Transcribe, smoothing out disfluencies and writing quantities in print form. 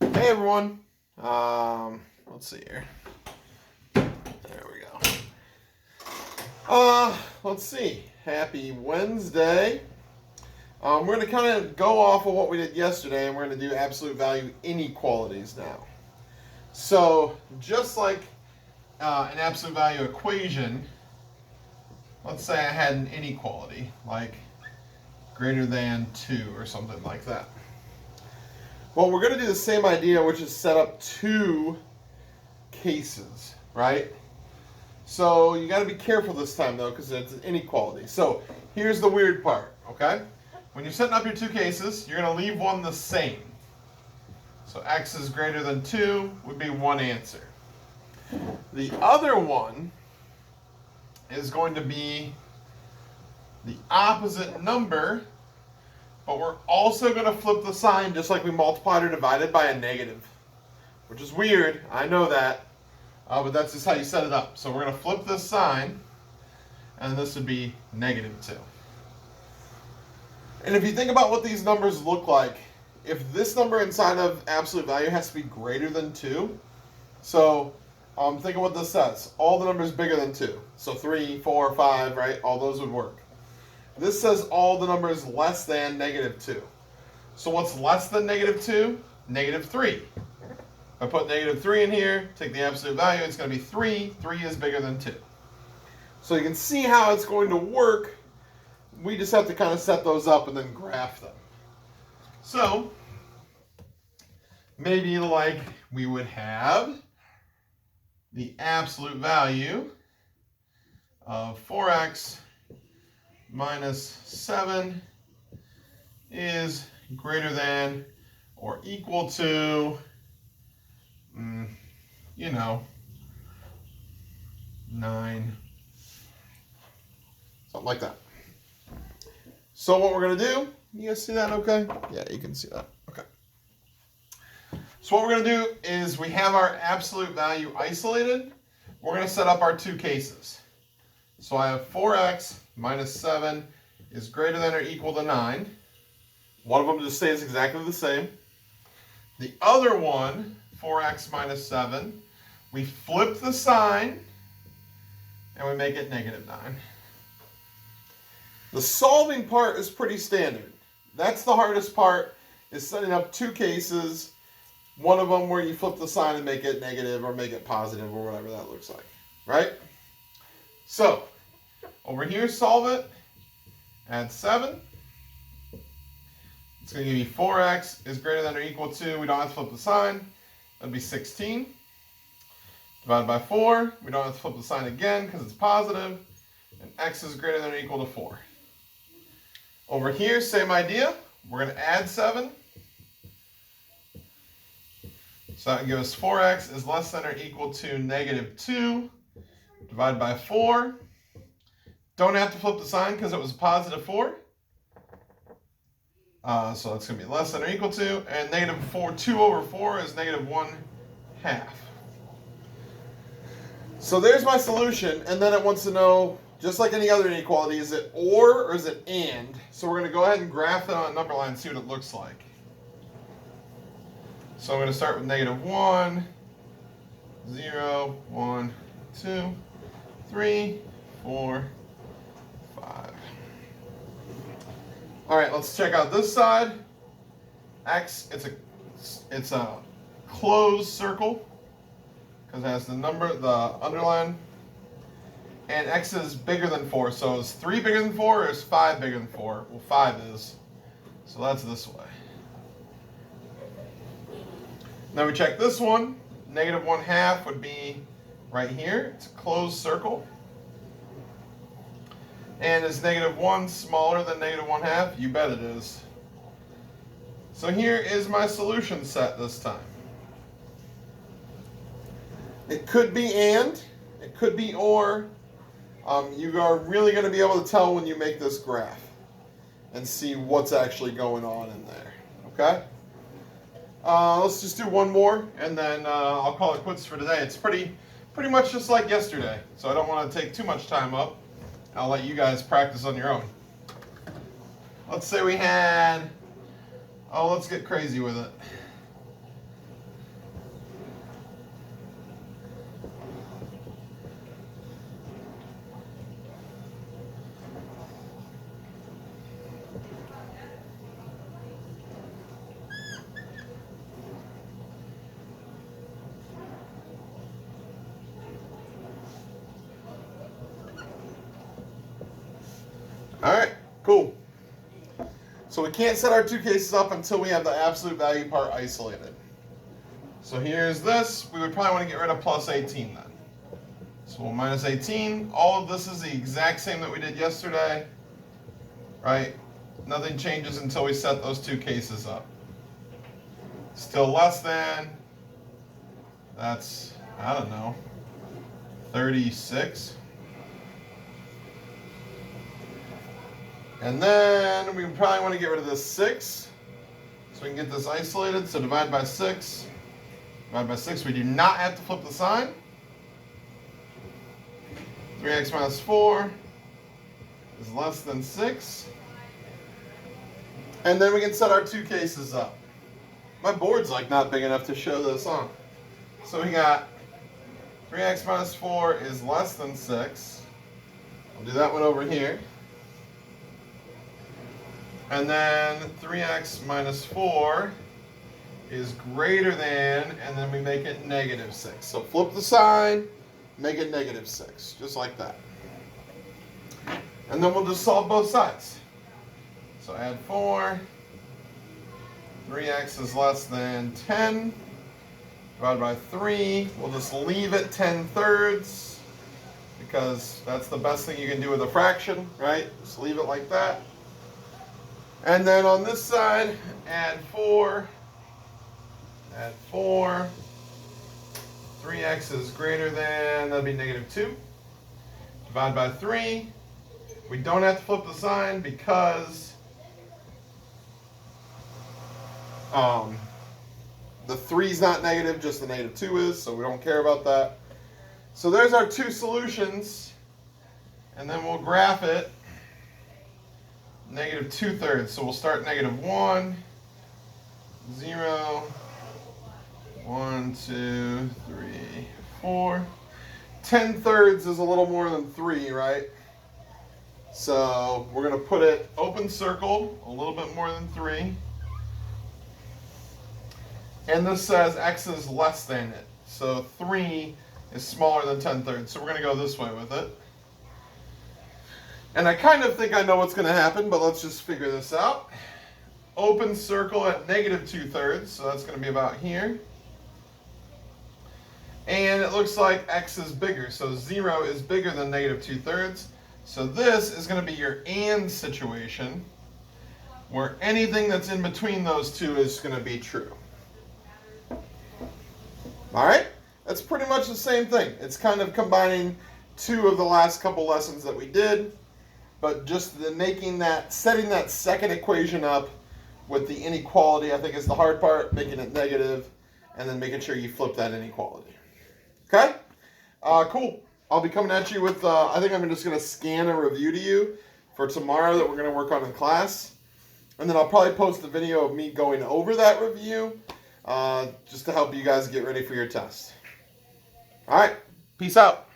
Hey everyone. Let's see here. There we go. Let's see. Happy Wednesday. We're going to kind of go off of what we did yesterday, and we're going to do absolute value inequalities now. So, just like an absolute value equation, let's say I had an inequality, like greater than 2 or something like that. Well, we're going to do the same idea, which is set up two cases, right? So you got to be careful this time, though, because it's an inequality. So here's the weird part, okay? When you're setting up your two cases, you're going to leave one the same. So x is greater than 2 would be one answer. The other one is going to be the opposite number, but we're also going to flip the sign just like we multiplied or divided by a negative, which is weird. I know that, but that's just how you set it up. So we're going to flip this sign, and this would be negative 2. And if you think about what these numbers look like, if this number inside of absolute value has to be greater than 2, so think of what this says. All the numbers bigger than 2. So 3, 4, 5, right? All those would work. This says all the numbers less than negative 2. So what's less than negative 2? Negative 3. If I put negative 3 in here, take the absolute value, it's going to be 3. 3 is bigger than 2. So you can see how it's going to work. We just have to kind of set those up and then graph them. So maybe like we would have the absolute value of 4x minus 7 is greater than or equal to, 9. Something like that. So what we're going to do, you guys see that okay? Yeah, you can see that. Okay. So what we're going to do is we have our absolute value isolated. We're going to set up our two cases. So I have 4x minus 7 is greater than or equal to 9. One of them just stays exactly the same. The other one, 4x minus 7, we flip the sign and we make it negative 9. The solving part is pretty standard. That's the hardest part, is setting up two cases. One of them where you flip the sign and make it negative or make it positive or whatever that looks like, right? So, over here, solve it. Add 7. It's going to give you 4x is greater than or equal to, we don't have to flip the sign, that'd be 16. Divided by 4, we don't have to flip the sign again because it's positive, and x is greater than or equal to 4. Over here, same idea. We're going to add 7. So that would give us 4x is less than or equal to negative 2. Divided by 4. Don't have to flip the sign because it was a positive 4. So that's going to be less than or equal to. And negative 4, 2 over 4 is negative 1/2. So there's my solution. And then it wants to know, just like any other inequality, is it or is it and? So we're going to go ahead and graph that on a number line and see what it looks like. So I'm going to start with negative 1, 0, 1, 2, 3, 4, 5. All right, let's check out this side. X, it's a closed circle because it has the number, the underline. And x is bigger than 4. So is 3 bigger than 4 or is 5 bigger than 4? Well, 5 is. So that's this way. Now we check this one. Negative 1/2 would be right here. It's a closed circle. And is negative 1 smaller than negative 1/2? You bet it is. So here is my solution set this time. It could be and, it could be or. You are really going to be able to tell when you make this graph and see what's actually going on in there. Okay? Let's just do one more, and then I'll call it quits for today. It's pretty much just like yesterday, so I don't want to take too much time up. I'll let you guys practice on your own. Let's say we had, let's get crazy with it. So we can't set our two cases up until we have the absolute value part isolated. So here's this. We would probably want to get rid of plus 18 then. So we'll minus 18. All of this is the exact same that we did yesterday, right? Nothing changes until we set those two cases up. Still less than, that's, I don't know, 36. And then we probably want to get rid of this 6. So we can get this isolated. So divide by 6. Divide by 6. We do not have to flip the sign. 3x minus 4 is less than 6. And then we can set our two cases up. My board's like not big enough to show this on. So we got 3x minus 4 is less than 6. I'll do that one over here. And then 3x minus 4 is greater than, and then we make it negative 6. So flip the sign, make it negative 6, just like that. And then we'll just solve both sides. So add 4. 3x is less than 10. Divided by 3. We'll just leave it 10/3 because that's the best thing you can do with a fraction, right? Just leave it like that. And then on this side, add 4. Add 4. 3x is greater than, that'd be negative 2. Divide by 3. We don't have to flip the sign because the 3 is not negative, just the negative 2 is, so we don't care about that. So there's our two solutions, and then we'll graph it. Negative 2/3, so we'll start negative 1, 0, 1, 2, 3, 4. 10/3 is a little more than 3, right? So we're going to put it open circle, a little bit more than 3. And this says x is less than it. So 3 is smaller than 10/3. So we're going to go this way with it. And I kind of think I know what's going to happen, but let's just figure this out. Open circle at negative 2/3, so that's going to be about here. And it looks like x is bigger, so 0 is bigger than negative 2/3. So this is going to be your and situation, where anything that's in between those two is going to be true. All right? That's pretty much the same thing. It's kind of combining two of the last couple lessons that we did. But just setting that second equation up with the inequality, I think is the hard part, making it negative, and then making sure you flip that inequality. Okay? Cool. I'll be coming at you with, I think I'm just going to scan a review to you for tomorrow that we're going to work on in class. And then I'll probably post a video of me going over that review just to help you guys get ready for your test. All right. Peace out.